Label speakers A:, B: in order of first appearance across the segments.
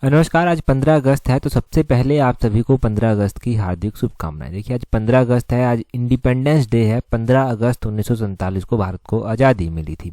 A: नमस्कार। आज 15 अगस्त है, तो सबसे पहले आप सभी को 15 अगस्त की हार्दिक शुभकामनाएं। देखिए, आज 15 अगस्त है, आज इंडिपेंडेंस डे है। 15 अगस्त 1947 को भारत को आज़ादी मिली थी,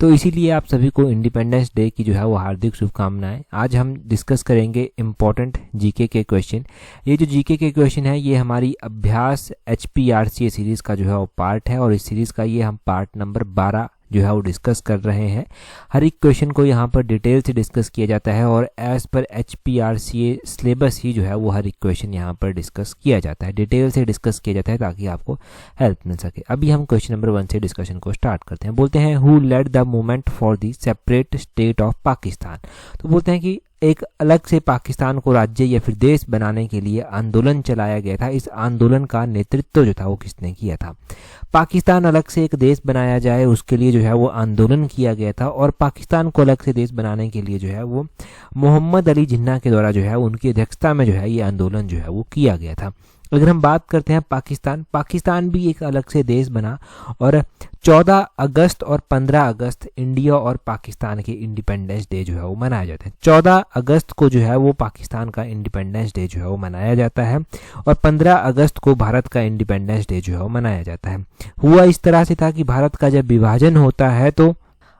A: तो इसीलिए आप सभी को इंडिपेंडेंस डे की जो है वो हार्दिक शुभकामनाएं। आज हम डिस्कस करेंगे इम्पोर्टेंट जीके के क्वेश्चन। ये जो जीके के क्वेश्चन है ये हमारी अभ्यास HPRCA सीरीज़ का जो है वो पार्ट है, और इस सीरीज़ का ये हम पार्ट नंबर 12 जो है वो डिस्कस कर रहे हैं। हर एक क्वेश्चन को यहाँ पर डिटेल से डिस्कस किया जाता है, और एज पर HPRCA सिलेबस ही जो है वो हर एक क्वेश्चन यहाँ पर डिस्कस किया जाता है, डिटेल से डिस्कस किया जाता है ताकि आपको हेल्प मिल सके। अभी हम क्वेश्चन नंबर 1 से डिस्कशन को स्टार्ट करते हैं। बोलते हैं who led the movement for the separate state of Pakistan. तो बोलते हैं कि एक अलग से पाकिस्तान को राज्य या फिर देश बनाने के लिए आंदोलन चलाया गया था। इस आंदोलन का नेतृत्व जो था वो किसने किया था? पाकिस्तान अलग से एक देश बनाया जाए उसके लिए जो है वो आंदोलन किया गया था, और पाकिस्तान को अलग से देश बनाने के लिए जो है वो मोहम्मद अली जिन्ना के द्वारा जो है उनकी अध्यक्षता में जो है ये आंदोलन जो है वो किया गया था। अगर हम बात करते हैं पाकिस्तान भी एक अलग से देश बना, और 14 अगस्त और 15 अगस्त इंडिया और पाकिस्तान के इंडिपेंडेंस डे जो है वो मनाया जाता है। 14 अगस्त को जो है वो पाकिस्तान का इंडिपेंडेंस डे जो है वो मनाया जाता है, और 15 अगस्त को भारत का इंडिपेंडेंस डे जो है वो मनाया जाता है। हुआ इस तरह से था कि भारत का जब विभाजन होता है, तो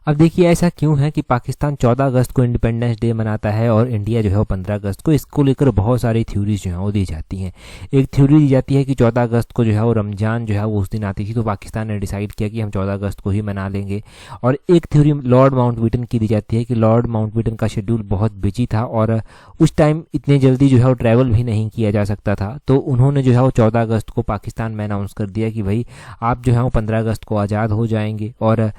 A: अब देखिए ऐसा क्यों है कि पाकिस्तान 14 अगस्त को इंडिपेंडेंस डे मनाता है और इंडिया जो है वो 15 अगस्त को। इसको लेकर बहुत सारी थ्योरीज जो है वो दी जाती हैं। एक थ्योरी दी जाती है कि 14 अगस्त को जो है वो रमजान जो है वो उस दिन आती थी, तो पाकिस्तान ने डिसाइड किया कि हम 14 अगस्त को ही मना लेंगे। और एक थ्योरी लॉर्ड माउंटबेटन की दी जाती है कि लॉर्ड माउंटबेटन का शेड्यूल बहुत बिजी था, और उस टाइम इतने जल्दी जो है वो ट्रैवल भी नहीं किया जा सकता था, तो उन्होंने जो है वो 14 अगस्त को पाकिस्तान में अनाउंस कर दिया कि भाई आप जो है वो 15 अगस्त को आज़ाद हो जाएंगे। और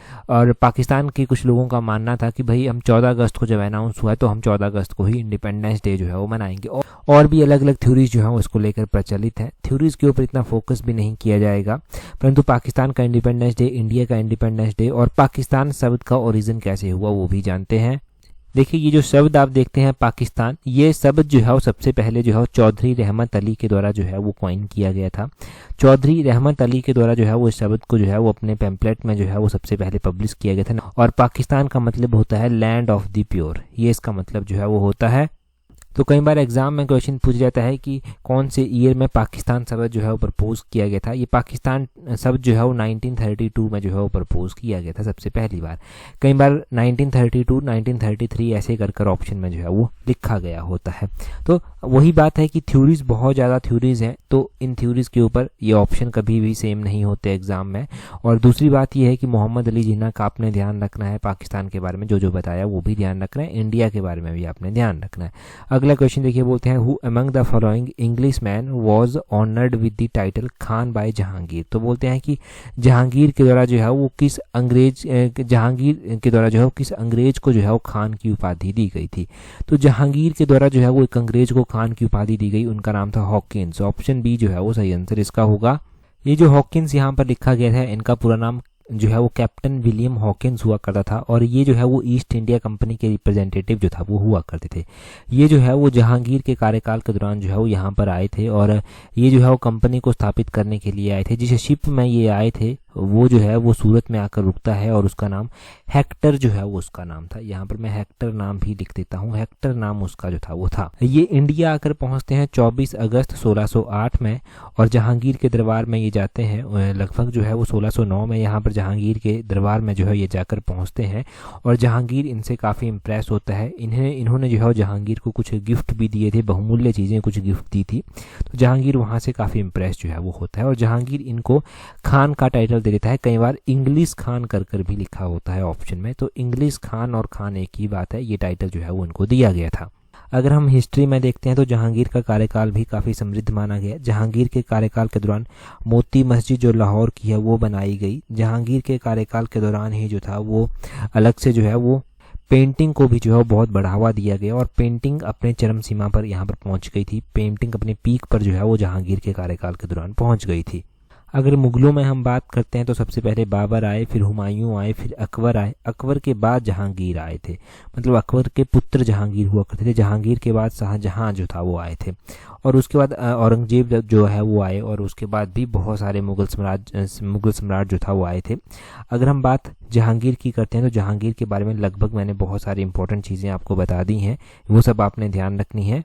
A: पाकिस्तान के कुछ लोगों का मानना था कि भाई हम 14 अगस्त को जब अनाउंस हुआ है तो हम 14 अगस्त को ही इंडिपेंडेंस डे जो है वो मनाएंगे। और भी अलग अलग थ्योरीज जो है उसको लेकर प्रचलित है। थ्योरीज के ऊपर इतना फोकस भी नहीं किया जाएगा, परंतु पाकिस्तान का इंडिपेंडेंस डे, इंडिया का इंडिपेंडेंस डे और पाकिस्तान शब्द का ओरिजिन कैसे हुआ वो भी जानते हैं। देखिए, ये जो शब्द आप देखते हैं पाकिस्तान, ये शब्द जो है वो सबसे पहले जो है चौधरी रहमत अली के द्वारा जो है वो कॉइन किया गया था। चौधरी रहमत अली के द्वारा जो है वो शब्द को जो है वो अपने पैम्पलेट में जो है वो सबसे पहले पब्लिश किया गया था। और पाकिस्तान का मतलब होता है लैंड ऑफ द प्योर, ये इसका मतलब जो है वो होता है। तो कई बार एग्जाम में क्वेश्चन पूछ जाता है कि कौन से ईयर में पाकिस्तान शब्द जो है वो प्रपोज किया गया था। ये पाकिस्तान शब्द जो है वो 1932 में जो है वो प्रपोज किया गया था सबसे पहली बार। कई बार 1932, 1933 ऐसे कर ऑप्शन में जो है वो लिखा गया होता है। तो वही बात है कि थ्योरीज, बहुत ज़्यादा थ्योरीज हैं, तो इन थ्योरीज के ऊपर ये ऑप्शन कभी भी सेम नहीं होते एग्जाम में। और दूसरी बात ये है कि मोहम्मद अली जिन्ना का आपने ध्यान रखना है, पाकिस्तान के बारे में जो बताया वो भी ध्यान रखना है, इंडिया के बारे में भी आपने ध्यान रखना है। अगला क्वेश्चन देखिए, बोलते हैं who among the following Englishman was honoured with the title Khan by Jahangir. तो बोलते हैं कि जहांगीर के द्वारा जो है वो किस अंग्रेज को जो है वो खान की उपाधि दी गई थी। तो जहांगीर के द्वारा जो है वो एक अंग्रेज को खान की उपाधि दी गई, उनका नाम था हॉकिंस। ऑप्शन बी जो है वो सही आंसर इसका होगा। ये जो हॉकिंस यहाँ पर लिखा गया है, इनका पूरा नाम जो है वो कैप्टन विलियम हॉकिंस हुआ करता था, और ये जो है वो ईस्ट इंडिया कंपनी के रिप्रेजेंटेटिव जो था वो हुआ करते थे। ये जो है वो जहांगीर के कार्यकाल के दौरान जो है वो यहाँ पर आए थे, और ये जो है वो कंपनी को स्थापित करने के लिए आए थे। जिस शिप में ये आए थे वो जो है वो सूरत में आकर रुकता है, और उसका नाम हेक्टर जो है वो उसका नाम था। यहाँ पर मैं हेक्टर नाम भी लिख देता हूँ, हेक्टर नाम उसका जो था वो था। ये इंडिया आकर पहुँचते हैं 24 अगस्त 1608 में, और जहांगीर के दरबार में ये जाते हैं लगभग जो है वो 1609 में यहाँ पर जहांगीर के दरबार में जो है ये जाकर पहुँचते हैं, और जहांगीर इनसे काफ़ी इम्प्रेस होता है। इन्होंने जो है जहांगीर को कुछ गिफ्ट भी दिए थे, बहुमूल्य चीज़ें कुछ गिफ्ट दी थी, तो जहांगीर वहाँ से काफ़ी इम्प्रेस जो है वो होता है, और जहांगीर इनको खान का टाइटल दे देता है। कई बार इंग्लिश खान कर भी लिखा होता है ऑप्शन में, तो इंग्लिश खान और खान एक ही बात है, ये टाइटल जो है वो उनको दिया गया था। अगर हम हिस्ट्री में देखते हैं तो जहांगीर का कार्यकाल भी काफ़ी समृद्ध माना गया। जहांगीर के कार्यकाल के दौरान मोती मस्जिद जो लाहौर की है वो बनाई गई। जहांगीर के कार्यकाल के दौरान ही जो था वो अलग से जो है वो पेंटिंग को भी जो है बहुत बढ़ावा दिया गया, और पेंटिंग अपने चरम सीमा पर यहाँ पर पहुँच गई थी। पेंटिंग अपने पीक पर जो है वो जहांगीर के कार्यकाल के दौरान पहुँच गई थी। अगर मुगलों में हम बात करते हैं तो सबसे पहले बाबर आए, फिर हुमायूं आए, फिर अकबर आए, अकबर के बाद जहांगीर आए थे, मतलब अकबर के पुत्र जहांगीर हुआ करते थे, जहांगीर के बाद शाहजहां जो था वो आए थे, और उसके बाद औरंगजेब जो है वो आए, और उसके बाद भी बहुत सारे मुगल सम्राट जो था वो आए थे। अगर हम बात जहांगीर की करते हैं तो जहांगीर के बारे में लगभग मैंने बहुत सारी इंपॉर्टेंट चीज़ें आपको बता दी हैं, वो सब आपने ध्यान रखनी है।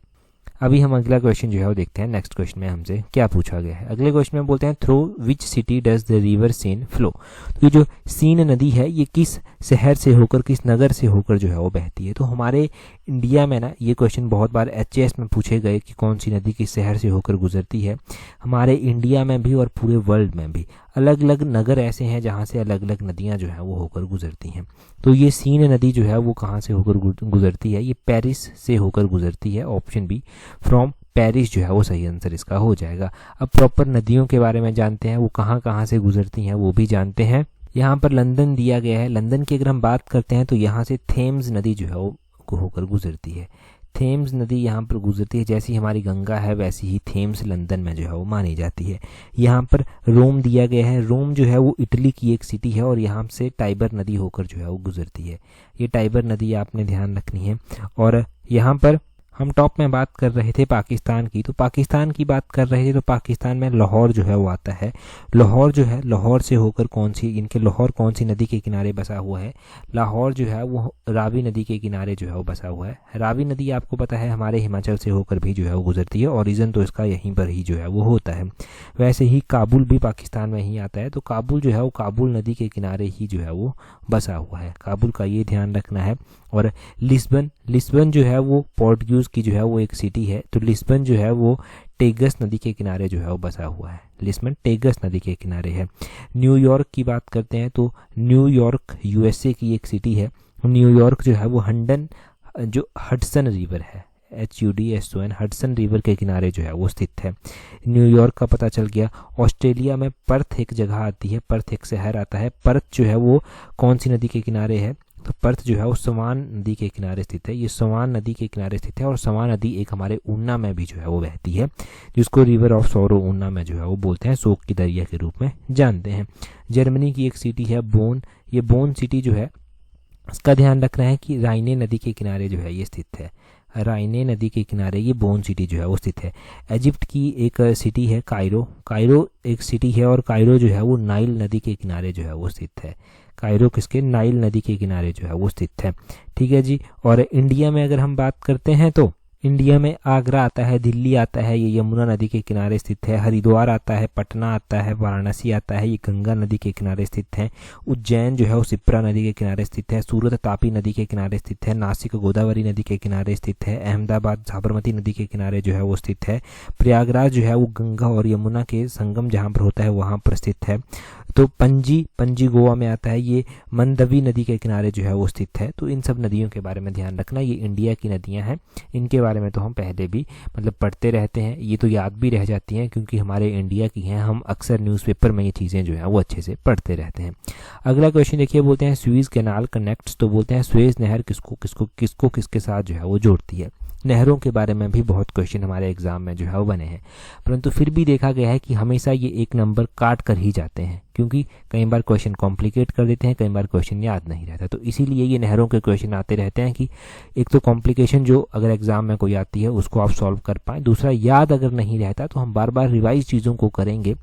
A: अभी हम अगला क्वेश्चन जो है वो देखते हैं। नेक्स्ट क्वेश्चन में हमसे क्या पूछा गया है। अगले क्वेश्चन में बोलते हैं through which city does the river Seine flow. तो ये जो सीन नदी है ये किस शहर से होकर, किस नगर से होकर जो है वो बहती है। तो हमारे इंडिया में ना ये क्वेश्चन बहुत बार HAS में पूछे गए कि कौन सी नदी किस शहर से होकर गुजरती है। हमारे इंडिया में भी और पूरे वर्ल्ड में भी अलग अलग नगर ऐसे हैं जहाँ से अलग अलग नदियाँ जो है वो होकर गुजरती हैं। तो ये सीन नदी जो है वो कहाँ से होकर गुजरती है, ये पेरिस से होकर गुजरती है। ऑप्शन बी फ्रॉम पेरिस जो है वो सही आंसर इसका हो जाएगा। अब प्रॉपर नदियों के बारे में जानते हैं, वो कहाँ कहाँ से गुजरती हैं वो भी जानते हैं। यहाँ पर लंदन दिया गया है। लंदन की अगर हम बात करते हैं तो यहाँ से थेम्स नदी जो है वो होकर गुजरती है। थेम्स नदी यहाँ पर गुजरती है, जैसी हमारी गंगा है वैसी ही थेम्स लंदन में जो है वो मानी जाती है। यहाँ पर रोम दिया गया है। रोम जो है वो इटली की एक सिटी है और यहाँ से टाइबर नदी होकर जो है वो गुजरती है। ये टाइबर नदी आपने ध्यान रखनी है। और यहाँ पर हम टॉप में बात कर रहे थे पाकिस्तान की, तो पाकिस्तान की बात कर रहे थे तो पाकिस्तान में लाहौर जो है वो आता है। लाहौर जो है, लाहौर से होकर लाहौर कौन सी नदी के किनारे बसा हुआ है। लाहौर जो है वो रावी नदी के किनारे जो है वो बसा हुआ है। रावी नदी आपको पता है हमारे हिमाचल से होकर भी जो है वो गुजरती है, ओरिजिन तो इसका यहीं पर ही जो है वो होता है। वैसे ही काबुल भी पाकिस्तान में ही आता है, तो काबुल जो है वो काबुल नदी के किनारे ही जो है वो बसा हुआ है। काबुल का ये ध्यान रखना है। और लिस्बन जो है वो पोर्टुगीज की जो है वो एक सिटी है, तो लिस्बन जो है वो टेगस नदी के किनारे जो है वो बसा हुआ है। लिस्बन टेगस नदी के किनारे है। न्यूयॉर्क की बात करते हैं तो न्यूयॉर्क USA की एक सिटी है। न्यूयॉर्क जो है वो हडसन रिवर है, HUDSON हडसन रिवर के किनारे जो है वो स्थित है। न्यूयॉर्क का पता चल गया। ऑस्ट्रेलिया में पर्थ एक जगह आती है, पर्थ एक शहर आता है। पर्थ जो है वो कौन सी नदी के किनारे है, तो पर्थ जो है वो सवान नदी के किनारे स्थित है। ये सवान नदी के किनारे स्थित है और सवान नदी एक हमारे ऊना में भी जो है वो बहती है, जिसको रिवर ऑफ सोरो ऊना में जो है वो बोलते हैं, शोक की दरिया के रूप में जानते हैं। जर्मनी की एक सिटी है बोन। ये बोन सिटी जो है इसका ध्यान रखना है कि राइने नदी के किनारे जो है ये स्थित है। राइने नदी के किनारे ये बोन सिटी जो है वो स्थित है। इजिप्ट की एक सिटी है कायरो। कायरो एक सिटी है और कायरो जो है वो नाइल नदी के किनारे जो है वो स्थित है। कायरो किसके, नाइल नदी के किनारे जो है वो स्थित है। ठीक है जी। और इंडिया में अगर हम बात करते हैं तो इंडिया में आगरा आता है, दिल्ली आता है, ये यमुना नदी के किनारे स्थित है। हरिद्वार आता है, पटना आता है, वाराणसी आता है, ये गंगा नदी के किनारे स्थित है। उज्जैन जो है वो शिप्रा नदी के किनारे स्थित है। सूरत तापी नदी के किनारे स्थित है। नासिक गोदावरी नदी के किनारे स्थित है। अहमदाबाद साबरमती नदी के किनारे जो है वो स्थित है। प्रयागराज जो है वो गंगा और यमुना के संगम जहाँ पर होता है वहाँ पर स्थित है। तो पणजी गोवा में आता है, ये मंदवी नदी के किनारे जो है वो स्थित है। तो इन सब नदियों के बारे में ध्यान रखना, ये इंडिया की नदियां हैं। इनके बारे में तो हम पहले भी पढ़ते रहते हैं, ये तो याद भी रह जाती हैं क्योंकि हमारे इंडिया की हैं। हम अक्सर न्यूज़पेपर में ये चीज़ें जो है वो अच्छे से पढ़ते रहते हैं। अगला क्वेश्चन देखिए, बोलते हैं स्वेज कैनाल कनेक्ट्स। तो बोलते हैं स्वेज नहर किसको किसके साथ जो है वो जोड़ती है। नहरों के बारे में भी बहुत क्वेश्चन हमारे एग्जाम में जो है वो बने हैं, परंतु फिर भी देखा गया है कि हमेशा ये एक नंबर काट कर ही जाते हैं, क्योंकि कई बार क्वेश्चन कॉम्प्लिकेट कर देते हैं, कई बार क्वेश्चन याद नहीं रहता। तो इसीलिए ये नहरों के क्वेश्चन आते रहते हैं कि एक तो कॉम्प्लिकेशन जो अगर एग्जाम में कोई आती है उसको आप सॉल्व कर पाएँ, दूसरा याद अगर नहीं रहता तो हम बार बार रिवाइज चीज़ों को करेंगे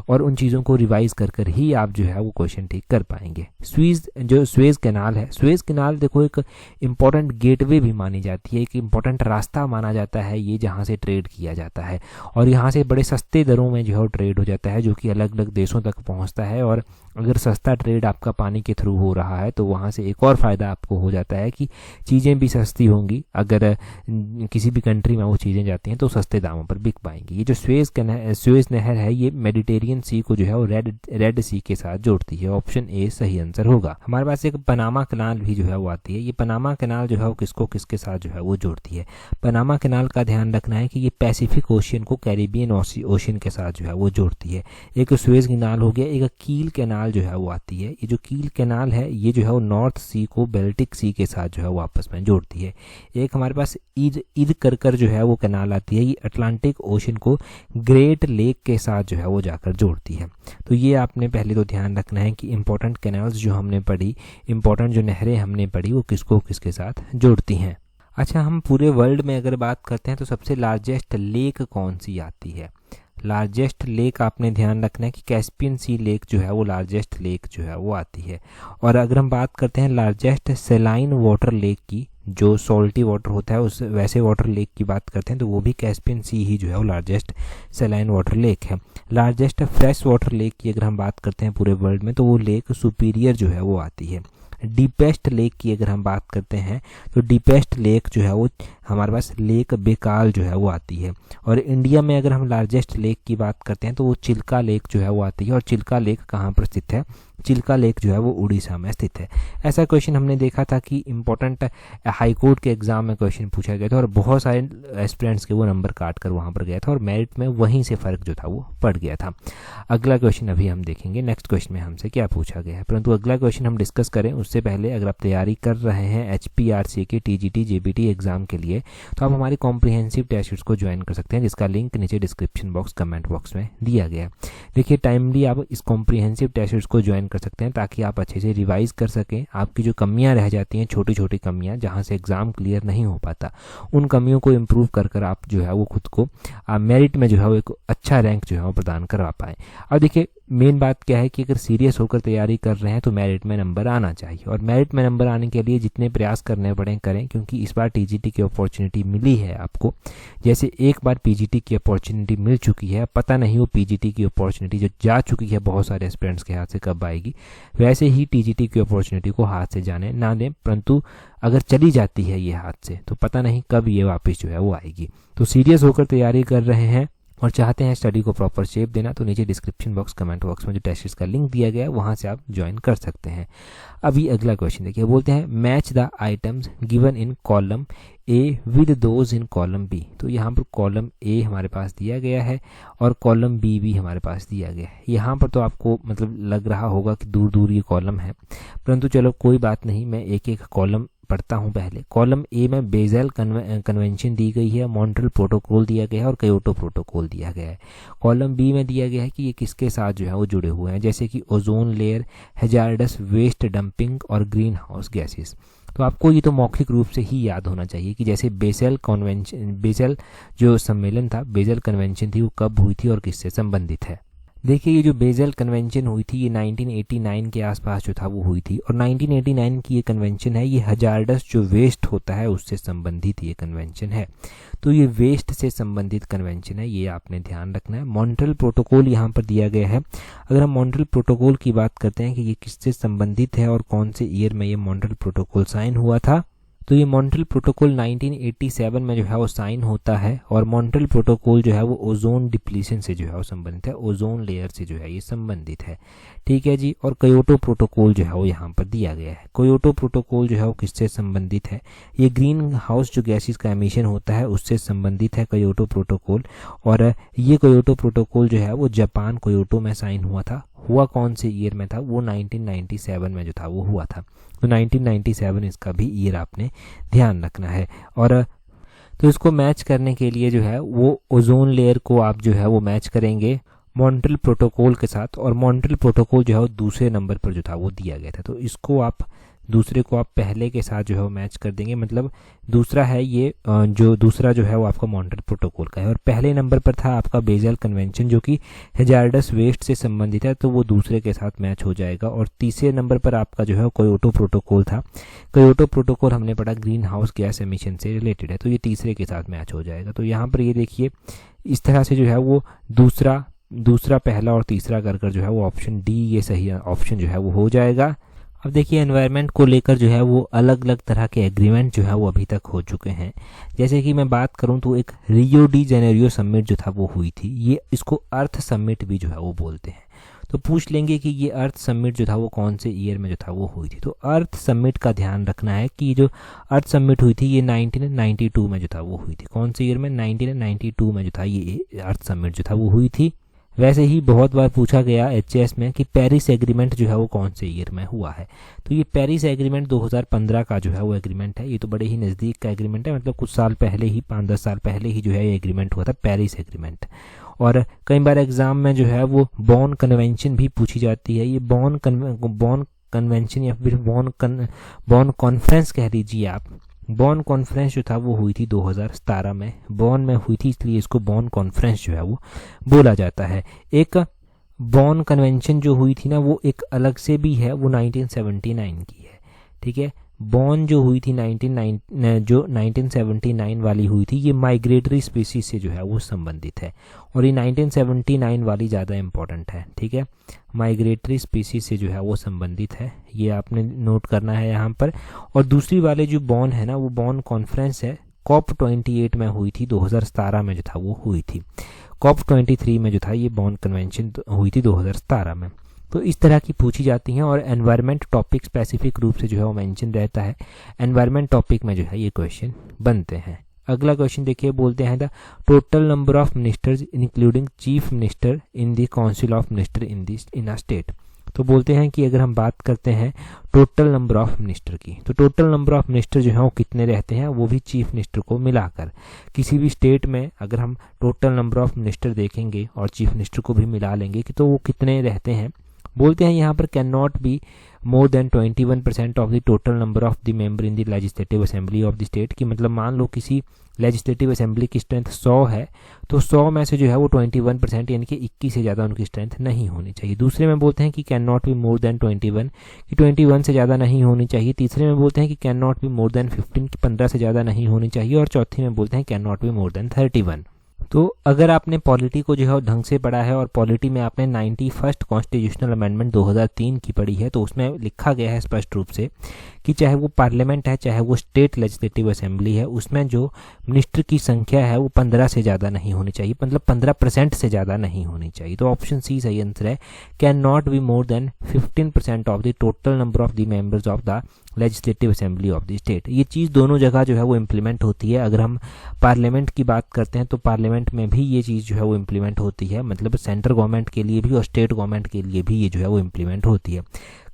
A: और उन चीज़ों को रिवाइज कर कर ही आप जो है वो क्वेश्चन ठीक कर पाएंगे। स्वेज कैनाल है, स्वेज कैनाल देखो एक इंपॉर्टेंट गेटवे भी मानी जाती है, एक इंपॉर्टेंट रास्ता माना जाता है ये, जहाँ से ट्रेड किया जाता है और यहाँ से बड़े सस्ते दरों में जो है ट्रेड हो जाता है, जो कि अलग अलग देशों तक पहुँचता है। और अगर सस्ता ट्रेड आपका पानी के थ्रू हो रहा है तो वहाँ से एक और फ़ायदा आपको हो जाता है कि चीज़ें भी सस्ती होंगी। अगर किसी भी कंट्री में वो चीज़ें जाती हैं तो सस्ते दामों पर बिक पाएंगी। ये जो स्वेज नहर है ये मेडिटेरियन सी को जो है वो रेड सी के साथ जोड़ती है। ऑप्शन ए सही आंसर होगा। हमारे पास एक पनामा कैनाल भी जो है वो आती है। ये पनामा कैनाल जो है वो किसको किसके साथ जो है वो जोड़ती है। पनामा कैनाल का ध्यान रखना है कि ये पैसिफिक ओशियन को कैरिबियन ओशियन के साथ जो है वो जोड़ती है। एक स्वेज कैनाल हो गया, एक कील कैनाल कैनाल जो है वो आती है। ये जो कील कैनाल है ये जो है वो नॉर्थ सी को बेल्टिक सी के साथ जो है वो आपस में जोड़ती है। एक हमारे पास ईद कर जो है वो कैनाल आती है, ये अटलांटिक ओशन को ग्रेट लेक के साथ जो है वो जाकर जोड़ती है। तो ये आपने पहले तो ध्यान रखना है कि इंपॉर्टेंट कैनाल्स जो हमने पढ़ी, इंपॉर्टेंट जो नहरें हमने पढ़ी, वो किसको किसके साथ जोड़ती हैं। अच्छा, हम पूरे वर्ल्ड में अगर बात करते हैं तो सबसे लार्जेस्ट लेक कौन सी आती है? लार्जेस्ट लेक आपने ध्यान रखना है कि कैस्पियन सी लेक जो है वो लार्जेस्ट लेक जो है वो आती है। और अगर हम बात करते हैं लार्जेस्ट सेलाइन वाटर लेक की, जो सॉल्टी वाटर होता है उस वैसे वाटर लेक की बात करते हैं तो वो भी कैस्पियन सी ही जो है वो लार्जेस्ट सेलाइन वाटर लेक है। लार्जेस्ट फ्रेश वाटर लेक की अगर हम बात करते हैं पूरे वर्ल्ड में तो वो लेक सुपीरियर जो है वो आती है। डीपेस्ट लेक की अगर हम बात करते हैं तो डीपेस्ट लेक जो है वो हमारे पास लेक बेकाल जो है वो आती है। और इंडिया में अगर हम लार्जेस्ट लेक की बात करते हैं तो वो चिल्का लेक जो है वो आती है। और चिल्का लेक कहाँ पर स्थित है? चिल्का लेक जो है वो उड़ीसा में स्थित है। ऐसा क्वेश्चन हमने देखा था कि इंपॉर्टेंट हाई कोर्ट के एग्जाम में क्वेश्चन पूछा गया था और बहुत सारे एस्पिरेंट्स के वो नंबर काट कर वहाँ पर गया था और मेरिट में वहीं से फ़र्क जो था वो पड़ गया था। अगला क्वेश्चन अभी हम देखेंगे नेक्स्ट क्वेश्चन में हमसे क्या पूछा गया है, परंतु अगला क्वेश्चन हम डिस्कस करें उससे पहले अगर आप तैयारी कर रहे हैं HPRC के TGT JBT एग्जाम के लिए तो आप हमारी कॉम्प्रिहेंसिव टेस्ट सीरीज को ज्वाइन कर सकते हैं, जिसका लिंक नीचे डिस्क्रिप्शन बॉक्स कमेंट बॉक्स में दिया गया है। देखिए, टाइमली आप इस कॉम्प्रिहेंसिव टेस्ट सीरीज को ज्वाइन कर सकते हैं ताकि आप अच्छे से रिवाइज कर सकें। आपकी जो कमियां रह जाती हैं, छोटी छोटी कमियां जहां से एग्जाम क्लियर नहीं हो पाता, उन कमियों को इम्प्रूव कर आप जो है वो खुद को मेरिट में जो है वो एक अच्छा रैंक जो है वो प्रदान करवा पाएँ। अब देखिए, मेन बात क्या है कि अगर सीरियस होकर तैयारी कर रहे हैं तो मेरिट में नंबर आना चाहिए और मेरिट में नंबर आने के लिए जितने प्रयास करने पड़े करें, क्योंकि इस बार TGT की अपॉर्चुनिटी मिली है आपको। जैसे एक बार PGT की अपॉर्चुनिटी मिल चुकी है, पता नहीं वो PGT की अपॉर्चुनिटी जो जा चुकी है बहुत सारे एस्पिरेंट्स के हाथ से कब आएगी, वैसे ही TGT की अपॉर्चुनिटी को हाथ से जाने ना दें। परंतु अगर चली जाती है ये हाथ से तो पता नहीं कब ये वापस जो है वो आएगी। तो सीरियस होकर तैयारी कर रहे हैं और चाहते हैं स्टडी को प्रॉपर शेप देना तो नीचे डिस्क्रिप्शन बॉक्स कमेंट बॉक्स में जो टेस्ट सीरीज का लिंक दिया गया है वहां से आप ज्वाइन कर सकते हैं। अभी अगला क्वेश्चन देखिए, बोलते हैं match the items given in column A with those in column B. तो यहाँ पर कॉलम ए हमारे पास दिया गया है और कॉलम बी भी हमारे पास दिया गया है। यहाँ पर तो आपको मतलब लग रहा होगा कि दूर दूर ये कॉलम है, परंतु चलो कोई बात नहीं, मैं एक एक कॉलम पढ़ता हूं। पहले कॉलम ए में बेज़ल कन्वेंशन दी गई है, मॉन्ट्रियल प्रोटोकॉल दिया गया है और क्योटो प्रोटोकॉल दिया गया है। कॉलम बी में दिया गया है कि ये किसके साथ जो है वो जुड़े हुए हैं, जैसे कि ozone layer, hazardous waste dumping और ग्रीन हाउस गैसेस। तो आपको ये तो मौखिक रूप से ही याद होना चाहिए कि जैसे बेज़ल जो सम्मेलन था, बेज़ल कन्वेंशन थी, वो कब हुई थी और किससे संबंधित है। देखिए, ये जो बेज़ल कन्वेंशन हुई थी ये 1989 के आसपास जो था वो हुई थी और 1989 की ये कन्वेंशन है, ये हजार्डस जो वेस्ट होता है उससे संबंधित ये कन्वेंशन है। तो ये वेस्ट से संबंधित कन्वेंशन है, ये आपने ध्यान रखना है। मॉन्ट्रियल प्रोटोकॉल यहाँ पर दिया गया है। अगर हम मॉन्ट्रियल प्रोटोकॉल की बात करते हैं कि ये किससे संबंधित है और कौन से ईयर में ये मॉन्ट्रियल प्रोटोकॉल साइन हुआ था, तो ये मॉन्ट्रियल प्रोटोकॉल 1987 में जो है वो साइन होता है और मॉन्ट्रियल प्रोटोकॉल जो है वो ओजोन डिप्लीशन से जो है वो संबंधित है, ओजोन लेयर से जो है ये संबंधित है। ठीक है जी। और क्योटो प्रोटोकॉल जो है वो यहाँ पर दिया गया है। क्योटो प्रोटोकॉल जो है वो किससे संबंधित है, ये ग्रीन हाउस जो गैसेस का एमिशन होता है उससे संबंधित है क्योटो प्रोटोकॉल। और ये क्योटो प्रोटोकॉल जो है वो जापान क्योटो में साइन हुआ था। हुआ कौन से ईयर में था, वो 1997 में जो था वो हुआ था। तो 1997 इसका भी ईयर आपने ध्यान रखना है। और तो इसको मैच करने के लिए जो है वो ओजोन लेयर को आप जो है वो मैच करेंगे मॉन्ट्रियल प्रोटोकॉल के साथ और मॉन्ट्रियल प्रोटोकॉल जो है वो दूसरे नंबर पर जो था वो दिया गया था। तो इसको आप दूसरे को आप पहले के साथ जो है वो मैच कर देंगे, मतलब दूसरा है ये जो दूसरा जो है वो आपका मॉन्ट्रियल प्रोटोकॉल का है और पहले नंबर पर था आपका बेज़ल कन्वेंशन जो कि हैजार्डस वेस्ट से संबंधित है, तो वो दूसरे के साथ मैच हो जाएगा। और तीसरे नंबर पर आपका जो है क्योटो प्रोटोकॉल था। क्योटो प्रोटोकॉल हमने पढ़ा ग्रीन हाउस गैस एमिशन से रिलेटेड है, तो ये तीसरे के साथ मैच हो जाएगा। तो यहाँ पर ये देखिए इस तरह से जो है वो दूसरा पहला और तीसरा कर जो है वो ऑप्शन डी ये सही ऑप्शन जो है वो हो जाएगा। अब देखिए, एनवायरनमेंट को लेकर जो है वो अलग अलग तरह के एग्रीमेंट जो है वो अभी तक हो चुके हैं। जैसे कि मैं बात करूं तो एक रियो डी जेनेरियो समिट जो था वो हुई थी, ये इसको अर्थ समिट भी जो है वो बोलते हैं। तो पूछ लेंगे कि ये अर्थ समिट जो था वो कौन से ईयर में जो था वो हुई थी। तो अर्थ समिट का ध्यान रखना है कि जो अर्थ समिट हुई थी ये 1992 में जो था वो हुई थी। कौन से ईयर में, 1992 में जो था ये अर्थ समिट जो था वो हुई थी। वैसे ही बहुत बार पूछा गया एचएएस में कि पेरिस एग्रीमेंट जो है वो कौन से ईयर में हुआ है। तो ये पेरिस एग्रीमेंट 2015 का जो है वो एग्रीमेंट है। ये तो बड़े ही नज़दीक का एग्रीमेंट है, मतलब कुछ साल पहले ही 5-10 साल पहले ही जो है ये एग्रीमेंट हुआ था, पेरिस एग्रीमेंट। और कई बार एग्जाम में जो है वो बॉन कन्वेंशन भी पूछी जाती है। ये बॉन कन्वेंशन या फिर बॉन कॉन्फ्रेंस कह लीजिए आप। बॉन कॉन्फ्रेंस जो था वो हुई थी 2017 में, बॉन में हुई थी, इसलिए इसको बॉन कॉन्फ्रेंस जो है वो बोला जाता है। एक बॉन कन्वेंशन जो हुई थी ना वो एक अलग से भी है, वो 1979 की है, ठीक है। बॉन जो हुई थी 1979 वाली हुई थी, ये माइग्रेटरी स्पीसीज से जो है वो संबंधित है, और ये 1979 वाली ज़्यादा इंपॉर्टेंट है, ठीक है। माइग्रेटरी स्पीसीज से जो है वो संबंधित है, ये आपने नोट करना है यहाँ पर। और दूसरी वाले जो बॉन है ना वो बॉन कॉन्फ्रेंस है, COP28 में हुई थी 2017 में जो था वो हुई थी। COP23 में जो था ये बॉन कन्वेंशन हुई थी 2017 में। तो इस तरह की पूछी जाती हैं, और एनवायरनमेंट टॉपिक स्पेसिफिक रूप से जो है वो मेंशन रहता है। एनवायरनमेंट टॉपिक में जो है ये क्वेश्चन बनते हैं। अगला क्वेश्चन देखिए, बोलते हैं the total number of ministers including chief minister in the council of minister in a state. तो बोलते हैं कि अगर हम बात करते हैं टोटल नंबर ऑफ मिनिस्टर की, तो टोटल नंबर ऑफ मिनिस्टर जो है वो कितने रहते हैं, वो भी चीफ मिनिस्टर को मिलाकर। किसी भी स्टेट में अगर हम टोटल नंबर ऑफ मिनिस्टर देखेंगे और चीफ मिनिस्टर को भी मिला लेंगे कि तो वो कितने रहते हैं। बोलते हैं यहाँ पर can not be more than 21% of the total number of the member in the legislative assembly of the state. की मतलब मान लो किसी लेजिस्लेटिव असेंबली की स्ट्रेंथ 100 है, तो 100 में से जो है वो 21% यानी कि 21 से ज़्यादा उनकी स्ट्रेंथ नहीं होनी चाहिए। दूसरे में बोलते हैं कि can not be more than 21, कि 21 से ज़्यादा नहीं होनी चाहिए। तीसरे में बोलते हैं कि can not be more than 15, कि 15 से ज़्यादा नहीं होनी चाहिए। और चौथी में बोलते हैं can not be more than 31। तो अगर आपने पॉलिटी को जो है ढंग से पढ़ा है और पॉलिटी में आपने 91st कॉन्स्टिट्यूशनल अमेंडमेंट 2003 की पढ़ी है, तो उसमें लिखा गया है स्पष्ट रूप से कि चाहे वो पार्लियामेंट है चाहे वो स्टेट लेजिस्लेटिव असेंबली है, उसमें जो मिनिस्टर की संख्या है वो 15 से ज़्यादा नहीं होनी चाहिए, मतलब 15% से ज़्यादा नहीं होनी चाहिए। तो ऑप्शन सी सही आंसर है, can not be more than 15% of the total number of the members of the legislative assembly of the state. ये चीज़ दोनों जगह जो है वो इम्प्लीमेंट होती है। अगर हम पार्लियामेंट की बात करते हैं तो पार्लियामेंट में भी ये चीज़ जो है वो इम्प्लीमेंट होती है, मतलब सेंट्रल गवर्नमेंट के लिए भी और स्टेट गवर्नमेंट के लिए भी ये जो है वो इम्प्लीमेंट होती है।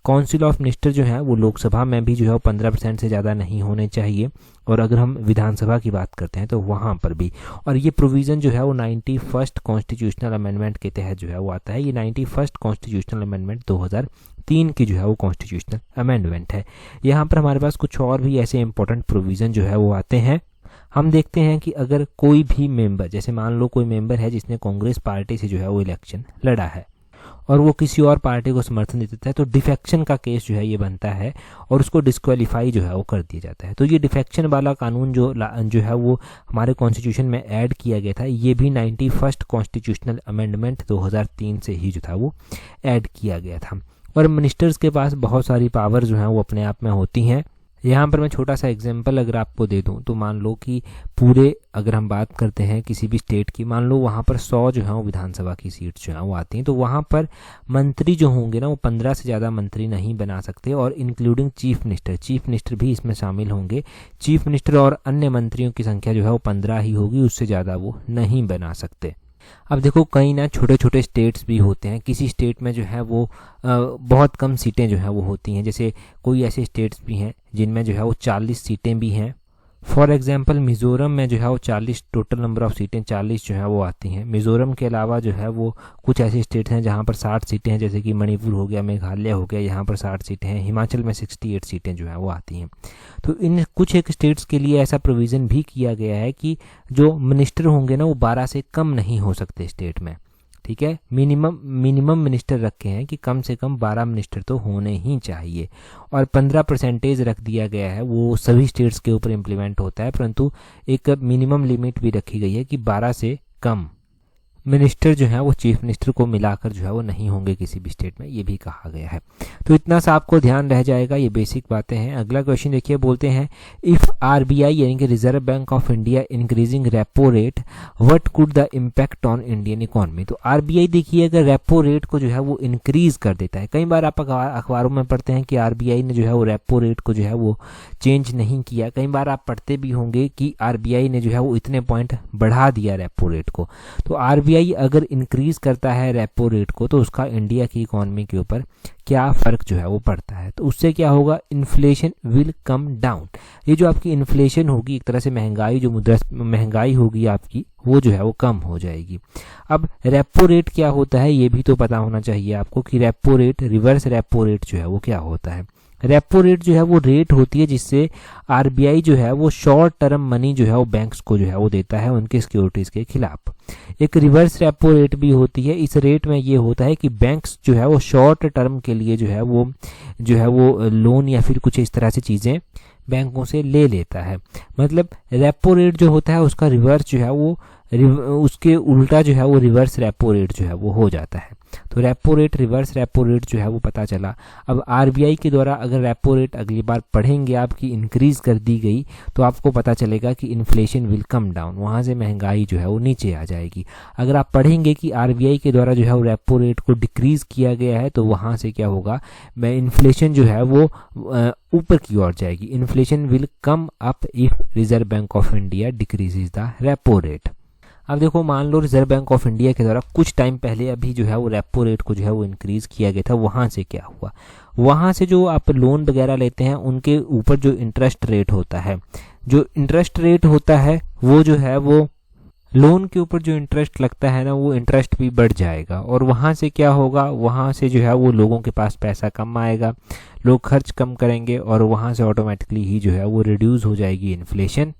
A: काउंसिल ऑफ मिनिस्टर जो है वो लोकसभा में भी जो है वो 15% से ज़्यादा नहीं होने चाहिए, और अगर हम विधानसभा की बात करते हैं तो वहाँ पर भी। और ये प्रोविज़न जो है वो 91st कॉन्स्टिट्यूशनल अमेंडमेंट के तहत जो है वो आता है। ये 91st कॉन्स्टिट्यूशनल अमेंडमेंट 2003 की जो है वो कॉन्स्टिट्यूशनल अमेंडमेंट है। यहाँ पर हमारे पास कुछ और भी ऐसे इंपॉर्टेंट प्रोविज़न जो है वो आते हैं। हम देखते हैं कि अगर कोई भी मेंबर, जैसे मान लो कोई मेंबर है जिसने कांग्रेस पार्टी से जो है वो इलेक्शन लड़ा है और वो किसी और पार्टी को समर्थन दे देता है, तो डिफेक्शन का केस जो है ये बनता है और उसको डिस्क्वालीफाई जो है वो कर दिया जाता है। तो ये डिफेक्शन वाला कानून जो है वो हमारे कॉन्स्टिट्यूशन में ऐड किया गया था। ये भी 91st कॉन्स्टिट्यूशनल अमेंडमेंट 2003 से ही जो था वो ऐड किया गया था। और मिनिस्टर्स के पास बहुत सारी पावर जो है वो अपने आप में होती हैं। यहाँ पर मैं छोटा सा एग्जांपल अगर आपको दे दूँ तो मान लो कि पूरे, अगर हम बात करते हैं किसी भी स्टेट की, मान लो वहाँ पर 100 जो है वो विधानसभा की सीट जो है वो आती हैं, तो वहाँ पर मंत्री जो होंगे ना वो 15 से ज़्यादा मंत्री नहीं बना सकते, और इंक्लूडिंग चीफ मिनिस्टर भी इसमें शामिल होंगे। चीफ मिनिस्टर और अन्य मंत्रियों की संख्या जो है वो 15 ही होगी, उससे ज़्यादा वो नहीं बना सकते। अब देखो कई ना छोटे छोटे स्टेट्स भी होते हैं, किसी स्टेट में जो है वो बहुत कम सीटें जो है वो होती हैं। जैसे कोई ऐसे स्टेट्स भी हैं जिनमें जो है वो 40 सीटें भी हैं। फॉर एग्जांपल मिज़ोरम में जो है वो 40 टोटल नंबर ऑफ़ सीटें 40 जो है वो आती हैं। मिज़ोरम के अलावा जो है वो कुछ ऐसे स्टेट्स हैं जहाँ पर 60 सीटें हैं, जैसे कि मणिपुर हो गया, मेघालय हो गया, यहाँ पर 60 सीटें हैं। हिमाचल में 68 सीटें जो है वो आती हैं। तो इन कुछ एक स्टेट्स के लिए ऐसा प्रोविज़न भी किया गया है कि जो मिनिस्टर होंगे ना वो 12 से कम नहीं हो सकते स्टेट में, ठीक है। मिनिमम मिनिस्टर रखे हैं कि कम से कम 12 मिनिस्टर तो होने ही चाहिए, और 15% रख दिया गया है, वो सभी स्टेट्स के ऊपर इम्प्लीमेंट होता है, परंतु एक मिनिमम लिमिट भी रखी गई है कि 12 से कम मिनिस्टर जो है वो चीफ मिनिस्टर को मिलाकर जो है वो नहीं होंगे किसी भी स्टेट में, ये भी कहा गया है। तो इतना सा आपको ध्यान रह जाएगा, ये बेसिक बातें हैं। अगला क्वेश्चन देखिए, बोलते हैं इफ़ आरबीआई यानी कि reserve bank of India increasing repo rate what could the impact on Indian economy. तो आरबीआई देखिए अगर रेपो रेट को जो है वो इंक्रीज कर देता है, कई बार आप अखबारों में पढ़ते हैं कि आरबीआई ने जो है वो रेपो रेट को जो है वो चेंज नहीं किया। कई बार आप पढ़ते भी होंगे कि आरबीआई ने जो है वो इतने पॉइंट बढ़ा दिया रेपो रेट को। तो आरबीआई आरबीआई अगर इंक्रीज करता है रेपो रेट को तो उसका इंडिया की इकोनॉमी के ऊपर क्या फ़र्क जो है वो पड़ता है, तो उससे क्या होगा, इन्फ्लेशन विल कम डाउन। ये जो आपकी इन्फ्लेशन होगी, एक तरह से महंगाई, जो महंगाई होगी आपकी, वो जो है वो कम हो जाएगी। अब रेपो रेट क्या होता है ये भी तो पता होना चाहिए आपको कि repo rate, reverse repo rate जो है वो क्या होता है। रेपो रेट जो है वो रेट होती है जिससे आरबीआई जो है वो शॉर्ट टर्म मनी जो है वो बैंक्स को जो है वो देता है उनके सिक्योरिटीज़ के खिलाफ। एक रिवर्स रेपो रेट भी होती है। इस रेट में ये होता है कि बैंक्स जो है वो शॉर्ट टर्म के लिए जो है वो लोन या फिर कुछ इस तरह से चीज़ें बैंकों से ले लेता है। मतलब रेपो रेट जो होता है उसका रिवर्स जो है वो उसके उल्टा जो है वो रिवर्स रेपो रेट जो है वो हो जाता है। तो repo rate, reverse repo rate जो है वो पता चला। अब आरबीआई के द्वारा अगर रेपो रेट अगली बार पढ़ेंगे आपकी इंक्रीज कर दी गई तो आपको पता चलेगा कि इन्फ्लेशन विल कम डाउन, वहाँ से महंगाई जो है वो नीचे आ जाएगी। अगर आप पढ़ेंगे कि आरबीआई के द्वारा जो है वो रेपो रेट को डिक्रीज किया गया है तो वहाँ से क्या होगा, इन्फ्लेशन जो है वो ऊपर की ओर जाएगी। Inflation will come up if reserve bank of India decreases the repo rate. अब देखो, मान लो रिजर्व बैंक ऑफ इंडिया के द्वारा कुछ टाइम पहले अभी जो है वो रेपो रेट को जो है वो इंक्रीज किया गया था, वहाँ से क्या हुआ, वहाँ से जो आप लोन वगैरह लेते हैं उनके ऊपर जो इंटरेस्ट रेट होता है, जो इंटरेस्ट रेट होता है वो जो है वो लोन के ऊपर जो इंटरेस्ट लगता है ना, वो इंटरेस्ट भी बढ़ जाएगा। और वहाँ से क्या होगा, वहाँ से जो है वो लोगों के पास पैसा कम आएगा, लोग खर्च कम करेंगे और वहाँ से ऑटोमेटिकली ही जो है वो रिड्यूस हो जाएगी इन्फ्लेशन।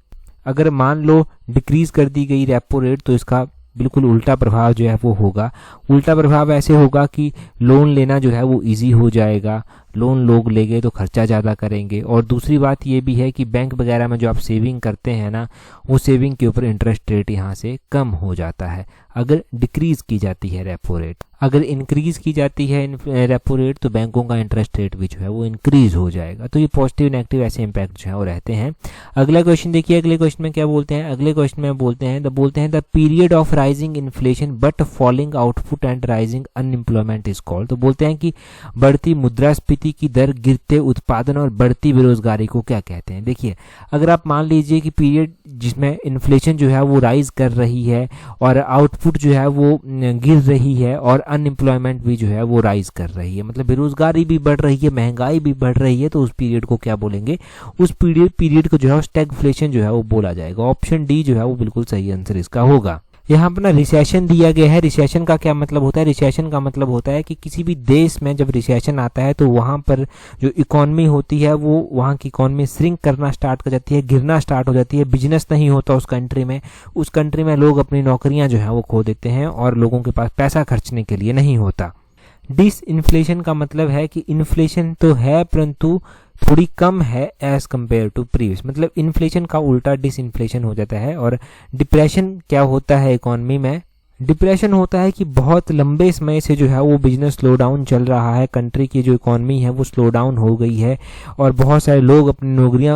A: अगर मान लो डिक्रीज कर दी गई रेपो रेट तो इसका बिल्कुल उल्टा प्रभाव जो है वो होगा। उल्टा प्रभाव ऐसे होगा कि लोन लेना जो है वो इजी हो जाएगा, लोन लोग लेंगे तो खर्चा ज़्यादा करेंगे। और दूसरी बात ये भी है कि बैंक वगैरह में जो आप सेविंग करते हैं ना, वो सेविंग के ऊपर इंटरेस्ट रेट यहाँ से कम हो जाता है अगर डिक्रीज की जाती है रेपो रेट। अगर इंक्रीज की जाती है रेपो रेट तो बैंकों का इंटरेस्ट रेट भी जो है वो इंक्रीज हो जाएगा। तो ये पॉजिटिव नेगेटिव ऐसे इंपैक्ट जो है वो रहते हैं। अगला क्वेश्चन देखिए, अगले क्वेश्चन में क्या बोलते हैं, अगले क्वेश्चन में बोलते हैं the period of rising inflation but fouling output and rising unemployment is called. तो बोलते हैं कि बढ़ती मुद्रास्फीति की दर, गिरते उत्पादन और बढ़ती बेरोजगारी को क्या कहते हैं। देखिए, अगर आप मान लीजिए कि पीरियड जिसमें इन्फ्लेशन जो है वो राइज कर रही है और आउटपुट जो है वो गिर रही है और अनएम्प्लॉयमेंट भी जो है वो राइज कर रही है, मतलब बेरोजगारी भी बढ़ रही है, महंगाई भी बढ़ रही है, तो उस पीरियड को क्या बोलेंगे, उस पीरियड को जो है स्टैगफ्लेशन जो है वो बोला जाएगा। ऑप्शन डी जो है वो बिल्कुल सही आंसर इसका होगा। यहाँ पर ना रिसेशन दिया गया है। रिसेशन का क्या मतलब होता है, रिसेशन का मतलब होता है कि किसी भी देश में जब रिसेशन आता है तो वहाँ पर जो इकोनॉमी होती है वो, वहाँ की इकोनॉमी श्रिंक करना स्टार्ट कर जाती है, गिरना स्टार्ट हो जाती है, बिजनेस नहीं होता उस कंट्री में लोग अपनी नौकरियां जो है वो खो देते हैं और लोगों के पास पैसा खर्चने के लिए नहीं होता। डिसइन्फ्लेशन का मतलब है कि इन्फ्लेशन तो है परंतु थोड़ी कम है एज कंपेयर टू प्रीवियस, मतलब इन्फ्लेशन का उल्टा डिसइन्फ्लेशन हो जाता है। और डिप्रेशन क्या होता है इकोनॉमी में, डिप्रेशन होता है कि बहुत लंबे समय से जो है वो बिजनेस स्लो डाउन चल रहा है, कंट्री की जो इकोनॉमी है वो स्लो डाउन हो गई है और बहुत सारे लोग अपनी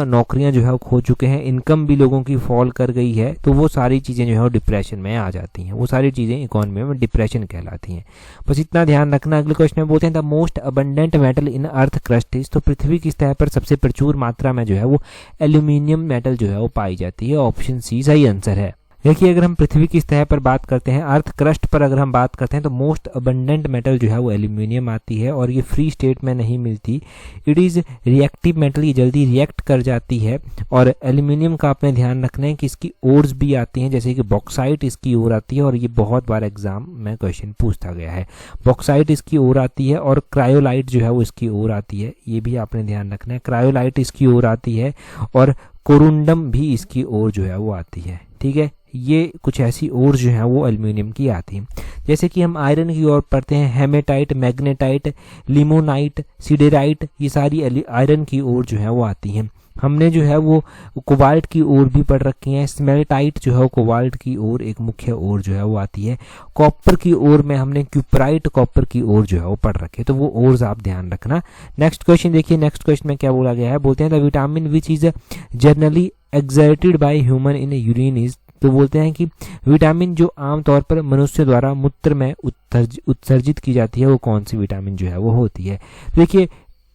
A: नौकरियां जो है वो खो चुके हैं, इनकम भी लोगों की फॉल कर गई है, तो वो सारी चीज़ें जो है वो डिप्रेशन में आ जाती हैं, वो सारी चीज़ें इकोनॉमी में डिप्रेशन कहलाती हैं। बस इतना ध्यान रखना। अगले क्वेश्चन में बोलते हैं the most abundant metal in earth crust is. तो पृथ्वी की सतह पर सबसे प्रचुर मात्रा में जो है वो एल्यूमिनियम मेटल जो है वो पाई जाती है। ऑप्शन सी सही आंसर है। देखिए, अगर हम पृथ्वी की सतह पर बात करते हैं, अर्थ क्रस्ट पर अगर हम बात करते हैं तो मोस्ट अबंडेंट मेटल जो है वो एल्यूमिनियम आती है और ये फ्री स्टेट में नहीं मिलती। इट इज़ रिएक्टिव मेटल, ये जल्दी रिएक्ट कर जाती है। और एल्यूमिनियम का आपने ध्यान रखना है कि इसकी ओर्स भी आती हैं, जैसे कि बॉक्साइट इसकी ओर आती है और ये बहुत बार एग्जाम में क्वेश्चन पूछा गया है। बॉक्साइट इसकी ओर आती है और क्रायोलाइट जो है वो इसकी ओर आती है, ये भी आपने ध्यान रखना है। क्रायोलाइट इसकी ओर आती है और कोरुंडम भी इसकी ओर जो है वो आती है। ठीक है, ये कुछ ऐसी ओर जो है वो एल्यूमिनियम की आती है। जैसे कि हम आयरन की ओर पढ़ते हैं, हेमेटाइट, मैग्नेटाइट, लिमोनाइट, सिडेराइट, ये सारी आयरन की ओर जो है वो आती हैं। हमने जो है वो कोबाल्ट की ओर भी पढ़ रखी है। स्मेल्टाइट जो है वो कोबाल्ट की ओर एक मुख्य ओर जो है वो आती है। कॉपर की ओर में हमने क्यूपराइट कॉपर की ओर जो है वो पढ़ रखे, तो वो ओर्स आप ध्यान रखना। नेक्स्ट क्वेश्चन देखिए, नेक्स्ट क्वेश्चन में क्या बोला गया है, बोलते हैं the vitamin which is generally exerted by human in urine is. तो बोलते हैं कि विटामिन जो आमतौर पर मनुष्य द्वारा मूत्र में उत्सर्जित की जाती है वो कौन सी विटामिन जो है वो होती है। देखिए,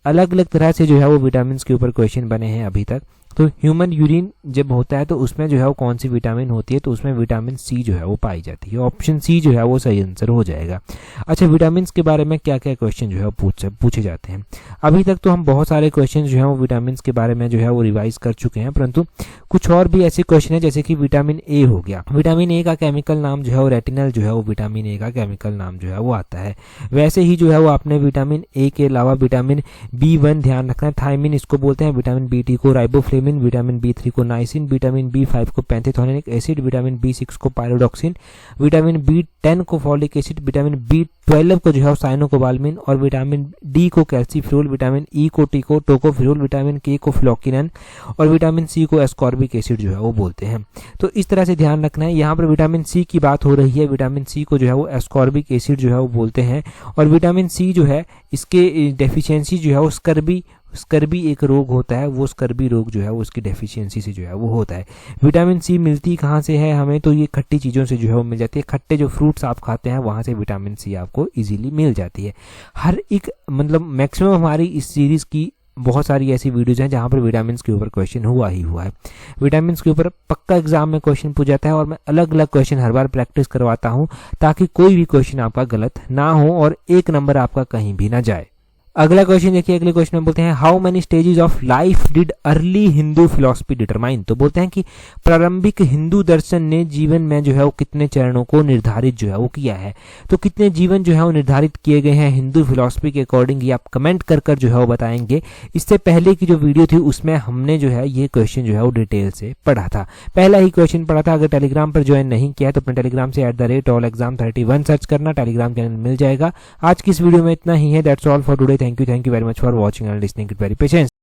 A: अलग अलग तरह से जो है वो विटामिन के ऊपर क्वेश्चन बने हैं अभी तक। तो ह्यूमन यूरिन जब होता है तो उसमें जो है वो कौन सी विटामिन होती है, तो उसमें विटामिन सी जो है वो पाई जाती है। ऑप्शन सी जो है वो सही आंसर हो जाएगा। अच्छा, विटामिन के बारे में क्या क्या क्वेश्चन जो है वो पूछे जाते हैं। अभी तक तो हम बहुत सारे क्वेश्चन जो है वो विटामिन के बारे में जो है वो रिवाइज कर चुके हैं, परंतु कुछ और भी ऐसे क्वेश्चन है जैसे कि विटामिन ए हो गया। विटामिन ए का केमिकल नाम जो है वो रेटिनल जो है वो विटामिन ए का केमिकल नाम जो है वो आता है। वैसे ही जो है वो आपने विटामिन ए के अलावा विटामिन B1 ध्यान रखना है, थायमिन इसको बोलते हैं, विटामिन B2 को राइबोफ्लेविन, विटामिन B3 को नाइसिन, विटामिन B5 को पैंथेथोनिक एसिड, विटामिन B6 को पायरोडॉक्सिन, विटामिन B10 को फॉलिक एसिड, विटामिन B12 को जो है साइनोकोबाल्मिन और विटामिन डी को कैल्सीफ्यूल, विटामिन ई को टोकोफिरोल, विटामिन के को फ्लोकिनन और विटामिन सी को एस्कॉर्बिक एसिड जो है वो बोलते हैं। तो इस तरह से ध्यान रखना है। यहाँ पर विटामिन सी की बात हो रही है, विटामिन सी को जो है वो एस्कॉर्बिक एसिड जो है वो बोलते हैं। और विटामिन सी जो है इसके डेफिशिएंसी जो है वो स्कर्बी एक रोग होता है, वो स्कर्बी रोग जो है वो उसकी डेफिशिएंसी से जो है वो होता है। विटामिन सी मिलती कहाँ से है हमें, तो ये खट्टी चीज़ों से जो है वो मिल जाती है। खट्टे जो फ्रूट्स आप खाते हैं वहाँ से विटामिन सी आपको इजीली मिल जाती है। हर एक मतलब मैक्सिमम हमारी इस सीरीज़ की बहुत सारी ऐसी वीडियोज़ हैं जहाँ पर विटामिन के ऊपर क्वेश्चन हुआ है। विटामिन के ऊपर पक्का एग्जाम में क्वेश्चन पूछा जाता है और मैं अलग अलग क्वेश्चन हर बार प्रैक्टिस करवाता हूँ ताकि कोई भी क्वेश्चन आपका गलत ना हो और एक नंबर आपका कहीं भी ना जाए। अगला क्वेश्चन देखिए, अगले क्वेश्चन में बोलते हैं how many stages of life did early Hindu philosophy determine. तो बोलते हैं कि प्रारंभिक हिंदू दर्शन ने जीवन में जो है वो कितने चरणों को निर्धारित जो है वो किया है। तो कितने जीवन जो है वो निर्धारित किए गए हैं हिंदू फिलॉसफी के अकॉर्डिंग, ये आप कमेंट कर जो है वो बताएंगे। इससे पहले की जो वीडियो थी उसमें हमने जो है ये क्वेश्चन जो है वो डिटेल से पढ़ा था, पहला ही क्वेश्चन पढ़ा था। अगर टेलीग्राम पर ज्वाइन नहीं किया तो अपने टेलीग्राम से @allexam31 सर्च करना, टेलीग्राम चैनल मिल जाएगा। आज की इस वीडियो में इतना ही है। That's all for today. Thank you very much for watching and listening it very patient.